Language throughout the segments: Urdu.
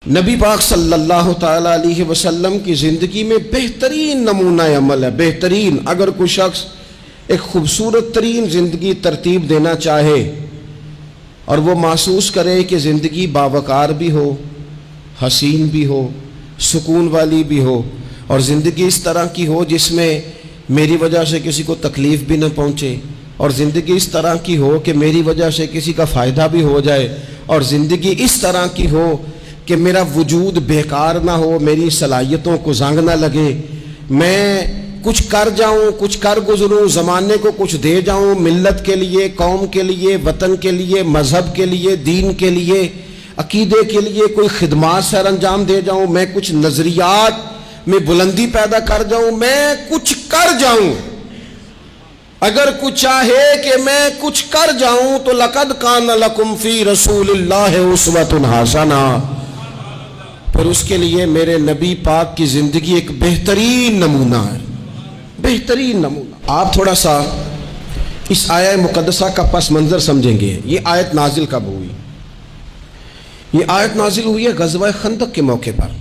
نبی پاک صلی اللہ تعالیٰ علیہ وسلم کی زندگی میں بہترین نمونہ عمل ہے، بہترین۔ اگر کوئی شخص ایک خوبصورت ترین زندگی ترتیب دینا چاہے اور وہ محسوس کرے کہ زندگی باوقار بھی ہو، حسین بھی ہو، سکون والی بھی ہو، اور زندگی اس طرح کی ہو جس میں میری وجہ سے کسی کو تکلیف بھی نہ پہنچے، اور زندگی اس طرح کی ہو کہ میری وجہ سے کسی کا فائدہ بھی ہو جائے، اور زندگی اس طرح کی ہو کہ میرا وجود بیکار نہ ہو، میری صلاحیتوں کو زنگ نہ لگے، میں کچھ کر جاؤں، کچھ کر گزروں، زمانے کو کچھ دے جاؤں، ملت کے لیے، قوم کے لیے، وطن کے لیے، مذہب کے لیے، دین کے لیے، عقیدے کے لیے کوئی خدمات سر انجام دے جاؤں، میں کچھ نظریات میں بلندی پیدا کر جاؤں، میں کچھ کر جاؤں۔ اگر کچھ چاہے کہ میں کچھ کر جاؤں تو لقد کان لکم فی رسول اللہ اسوۃ حسنہ، پھر اس کے لیے میرے نبی پاک کی زندگی ایک بہترین نمونہ ہے، بہترین نمونہ۔ آپ تھوڑا سا اس آیہ مقدسہ کا پس منظر سمجھیں گے۔ یہ آیت نازل کب ہوئی؟ یہ آیت نازل ہوئی ہے غزوہ خندق کے موقع پر۔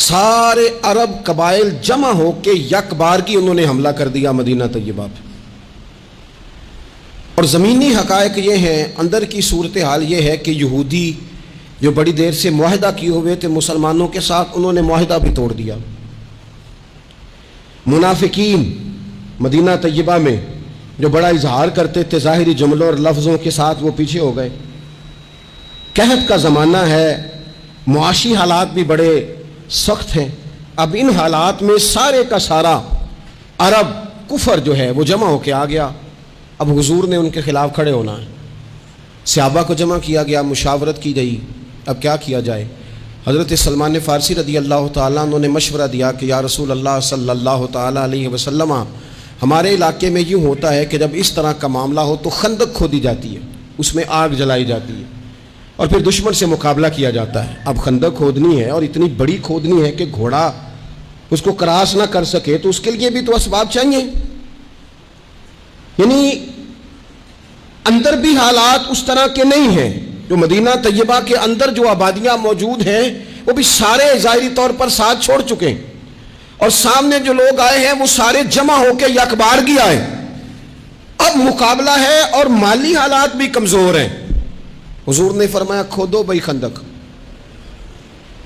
سارے عرب قبائل جمع ہو کے یک بار کی انہوں نے حملہ کر دیا مدینہ طیبہ پہ، اور زمینی حقائق یہ ہیں، اندر کی صورتحال یہ ہے کہ یہودی جو بڑی دیر سے معاہدہ کیے ہوئے تھے مسلمانوں کے ساتھ، انہوں نے معاہدہ بھی توڑ دیا۔ منافقین مدینہ طیبہ میں جو بڑا اظہار کرتے تھے ظاہری جملوں اور لفظوں کے ساتھ، وہ پیچھے ہو گئے۔ قحط کا زمانہ ہے، معاشی حالات بھی بڑے سخت ہیں۔ اب ان حالات میں سارے کا سارا عرب کفر جو ہے وہ جمع ہو کے آ گیا۔ اب حضور نے ان کے خلاف کھڑے ہونا ہے، صحابہ کو جمع کیا گیا، مشاورت کی گئی، اب کیا کیا جائے۔ حضرت سلمان فارسی رضی اللہ تعالیٰ عنہ نے مشورہ دیا کہ یا رسول اللہ صلی اللہ تعالیٰ علیہ وسلم، ہمارے علاقے میں یوں ہوتا ہے کہ جب اس طرح کا معاملہ ہو تو خندق کھودی جاتی ہے، اس میں آگ جلائی جاتی ہے، اور پھر دشمن سے مقابلہ کیا جاتا ہے۔ اب خندق کھودنی ہے اور اتنی بڑی کھودنی ہے کہ گھوڑا اس کو کراس نہ کر سکے، تو اس کے لیے بھی تو اسباب چاہیے۔ یعنی اندر بھی حالات اس طرح کے نہیں ہیں، جو مدینہ طیبہ کے اندر جو آبادیاں موجود ہیں وہ بھی سارے ظاہری طور پر ساتھ چھوڑ چکے ہیں، اور سامنے جو لوگ آئے ہیں وہ سارے جمع ہو کے یکبارگی آئے۔ اب مقابلہ ہے اور مالی حالات بھی کمزور ہیں۔ حضور نے فرمایا کھودو بھائی خندق۔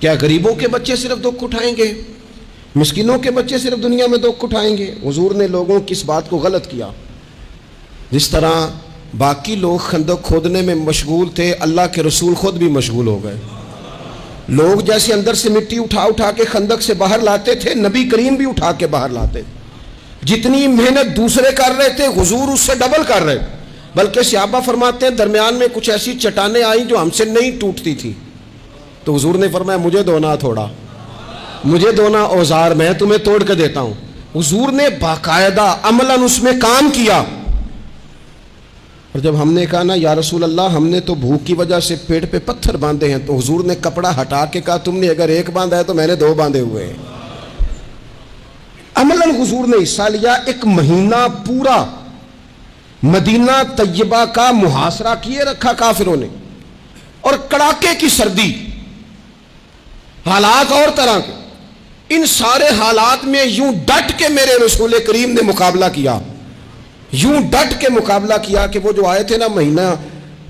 کیا غریبوں کے بچے صرف دکھ اٹھائیں گے؟ مسکینوں کے بچے صرف دنیا میں دکھ اٹھائیں گے؟ حضور نے لوگوں کی اس بات کو غلط کیا۔ جس طرح باقی لوگ خندق کھودنے میں مشغول تھے، اللہ کے رسول خود بھی مشغول ہو گئے۔ لوگ جیسے اندر سے مٹی اٹھا اٹھا کے خندق سے باہر لاتے تھے، نبی کریم بھی اٹھا کے باہر لاتے تھے۔ جتنی محنت دوسرے کر رہے تھے حضور اس سے ڈبل کر رہے، بلکہ صحابہ فرماتے ہیں درمیان میں کچھ ایسی چٹانیں آئیں جو ہم سے نہیں ٹوٹتی تھی، تو حضور نے فرمایا مجھے دونا تھوڑا، مجھے دونا اوزار، میں تمہیں توڑ کے دیتا ہوں۔ حضور نے باقاعدہ عملاً اس میں کام کیا۔ اور جب ہم نے کہا نا یا رسول اللہ ہم نے تو بھوک کی وجہ سے پیٹ پہ پتھر باندھے ہیں، تو حضور نے کپڑا ہٹا کے کہا تم نے اگر ایک باندھا ہے تو میں نے دو باندھے ہوئے ہیں۔ عملاً حضور نے حصہ لیا۔ ایک مہینہ پورا مدینہ طیبہ کا محاصرہ کیے رکھا کافروں نے، اور کڑاکے کی سردی، حالات اور طرح کے، ان سارے حالات میں یوں ڈٹ کے میرے رسول کریم نے مقابلہ کیا، یوں ڈٹ کے مقابلہ کیا کہ وہ جو آئے تھے نا مہینہ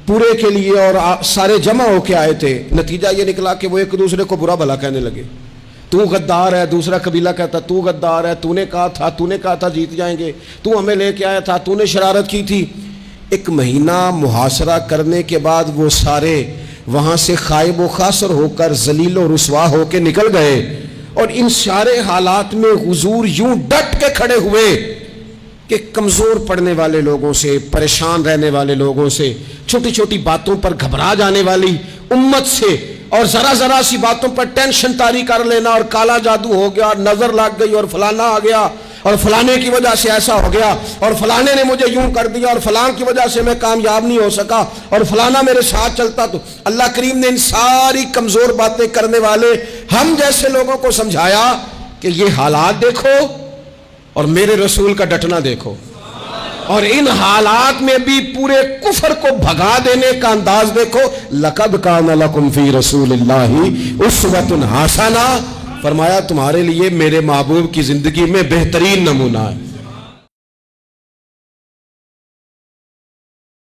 پورے کے لیے اور سارے جمع ہو کے آئے تھے، نتیجہ یہ نکلا کہ وہ ایک دوسرے کو برا بھلا کہنے لگے۔ تو غدار ہے، دوسرا قبیلہ کہتا تو غدار ہے، تو نے کہا تھا جیت جائیں گے، تو ہمیں لے کے آیا تھا، تو نے شرارت کی تھی۔ ایک مہینہ محاصرہ کرنے کے بعد وہ سارے وہاں سے خائب و خاسر ہو کر ذلیل و رسوا ہو کے نکل گئے، اور ان سارے حالات میں حضور یوں ڈٹ کے کھڑے ہوئے کہ کمزور پڑنے والے لوگوں سے، پریشان رہنے والے لوگوں سے، چھوٹی چھوٹی باتوں پر گھبرا جانے والی امت سے، اور ذرا ذرا سی باتوں پر ٹینشن طاری کر لینا، اور کالا جادو ہو گیا، نظر لگ گئی، اور فلانا آ گیا، اور فلانے کی وجہ سے ایسا ہو گیا، اور فلانے نے مجھے یوں کر دیا، اور فلان کی وجہ سے میں کامیاب نہیں ہو سکا، اور فلانا میرے ساتھ چلتا تو۔ اللہ کریم نے ان ساری کمزور باتیں کرنے والے ہم جیسے لوگوں کو سمجھایا کہ یہ حالات دیکھو اور میرے رسول کا ڈٹنا دیکھو۔ اور ان حالات میں بھی پورے کفر کو بھگا دینے کا انداز دیکھو. لقد کان لکم فی رسول اللہ اسوۃ حسنہ، فرمایا تمہارے لیے میرے محبوب کی زندگی میں بہترین نمونہ ہے.